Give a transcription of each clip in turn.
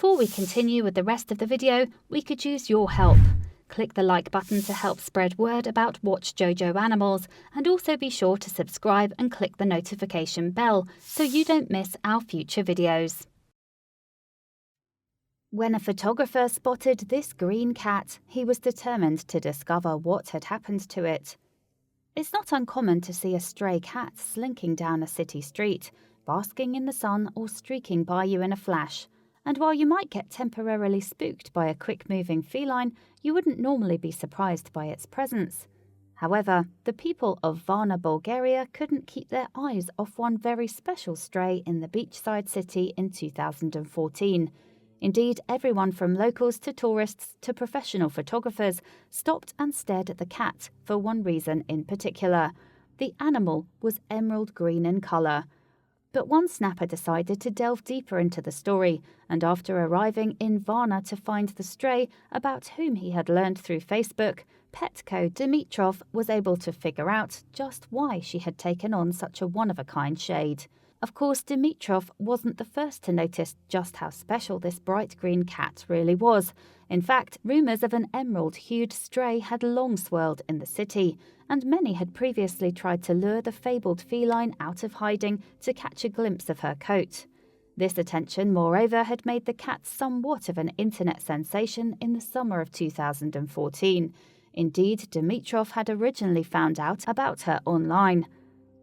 Before we continue with the rest of the video, we could use your help. Click the like button to help spread word about watchJojo animals, and also be sure to subscribe and click the notification bell so you don't miss our future videos. When a photographer spotted this green cat, he was determined to discover what had happened to it. It's not uncommon to see a stray cat slinking down a city street, basking in the sun or streaking by you in a flash. And while you might get temporarily spooked by a quick-moving feline, you wouldn't normally be surprised by its presence. However, the people of Varna, Bulgaria couldn't keep their eyes off one very special stray in the beachside city in 2014. Indeed, everyone from locals to tourists to professional photographers stopped and stared at the cat for one reason in particular. The animal was emerald green in colour. But one snapper decided to delve deeper into the story, and after arriving in Varna to find the stray, about whom he had learned through Facebook, Petco Dimitrov was able to figure out just why she had taken on such a one-of-a-kind shade. Of course, Dimitrov wasn't the first to notice just how special this bright green cat really was. In fact, rumours of an emerald-hued stray had long swirled in the city, and many had previously tried to lure the fabled feline out of hiding to catch a glimpse of her coat. This attention, moreover, had made the cat somewhat of an internet sensation in the summer of 2014. Indeed, Dimitrov had originally found out about her online.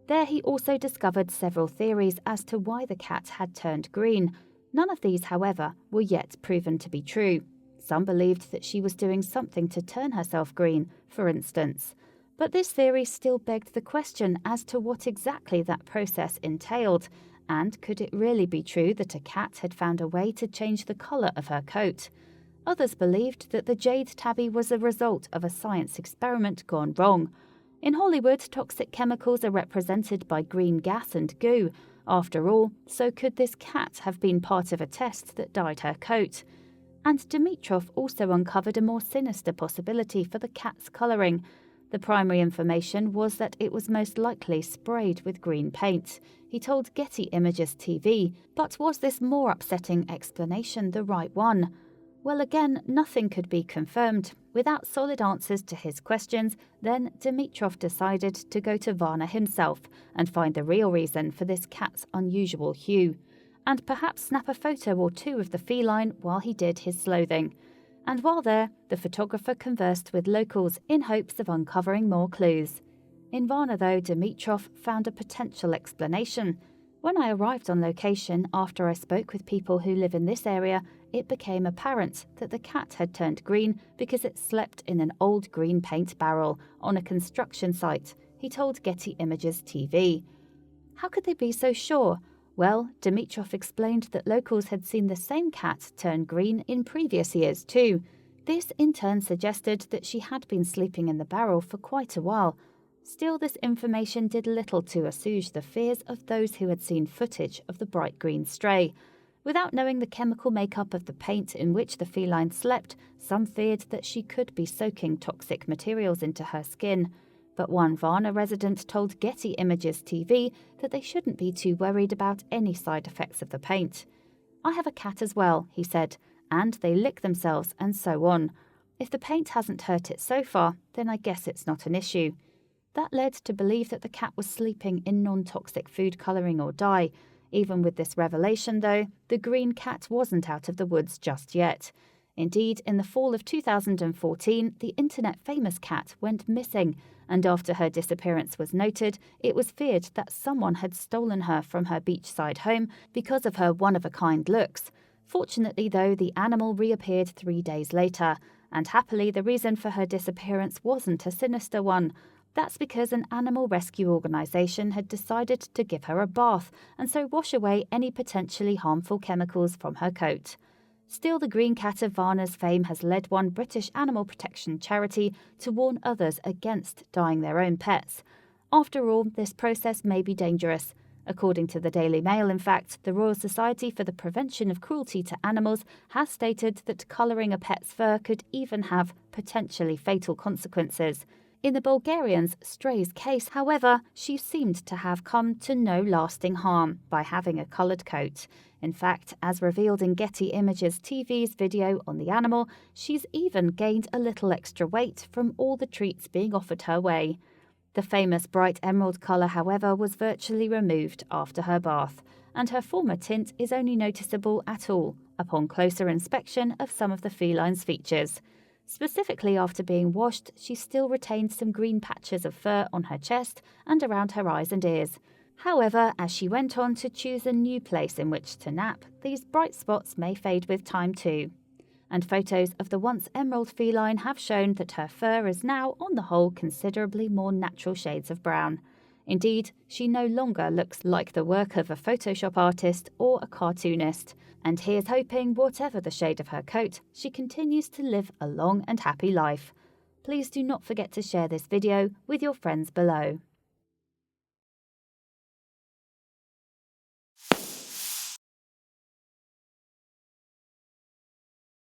There he also discovered several theories as to why the cat had turned green. None of these, however, were yet proven to be true. Some believed that she was doing something to turn herself green, for instance. But this theory still begged the question as to what exactly that process entailed, and could it really be true that a cat had found a way to change the colour of her coat? Others believed that the jade tabby was a result of a science experiment gone wrong. In Hollywood, toxic chemicals are represented by green gas and goo. After all, so could this cat have been part of a test that dyed her coat? And Dimitrov also uncovered a more sinister possibility for the cat's colouring. The primary information was that it was most likely sprayed with green paint. He told Getty Images TV, but was this more upsetting explanation the right one? Well, again, nothing could be confirmed. Without solid answers to his questions, then Dimitrov decided to go to Varna himself and find the real reason for this cat's unusual hue, and perhaps snap a photo or two of the feline while he did his sleuthing. And while there, the photographer conversed with locals in hopes of uncovering more clues. In Varna, though, Dimitrov found a potential explanation. When I arrived on location after I spoke with people who live in this area, it became apparent that the cat had turned green because it slept in an old green paint barrel on a construction site, he told Getty Images TV. How could they be so sure? Well, Dimitrov explained that locals had seen the same cat turn green in previous years too. This in turn suggested that she had been sleeping in the barrel for quite a while. Still, this information did little to assuage the fears of those who had seen footage of the bright green stray. Without knowing the chemical makeup of the paint in which the feline slept, some feared that she could be soaking toxic materials into her skin. But one Varna resident told Getty Images TV that they shouldn't be too worried about any side effects of the paint. "I have a cat as well," he said, "and they lick themselves and so on. If the paint hasn't hurt it so far, then I guess it's not an issue." That led to believe that the cat was sleeping in non-toxic food colouring or dye. Even with this revelation, though, the green cat wasn't out of the woods just yet. Indeed, in the fall of 2014, the internet-famous cat went missing, and after her disappearance was noted, it was feared that someone had stolen her from her beachside home because of her one-of-a-kind looks. Fortunately, though, the animal reappeared 3 days later, and happily the reason for her disappearance wasn't a sinister one. That's because an animal rescue organisation had decided to give her a bath and so wash away any potentially harmful chemicals from her coat. Still, the green cat of Varna's fame has led one British animal protection charity to warn others against dyeing their own pets. After all, this process may be dangerous. According to the Daily Mail, in fact, the Royal Society for the Prevention of Cruelty to Animals has stated that colouring a pet's fur could even have potentially fatal consequences. In the Bulgarian's Stray's case, however, she seemed to have come to no lasting harm by having a coloured coat. In fact, as revealed in Getty Images TV's video on the animal, she's even gained a little extra weight from all the treats being offered her way. The famous bright emerald colour, however, was virtually removed after her bath, and her former tint is only noticeable at all upon closer inspection of some of the feline's features. Specifically after being washed, she still retained some green patches of fur on her chest and around her eyes and ears. However, as she went on to choose a new place in which to nap, these bright spots may fade with time too. And photos of the once emerald feline have shown that her fur is now, on the whole, considerably more natural shades of brown. Indeed, she no longer looks like the work of a Photoshop artist or a cartoonist. And here's hoping, whatever the shade of her coat, she continues to live a long and happy life. Please do not forget to share this video with your friends below.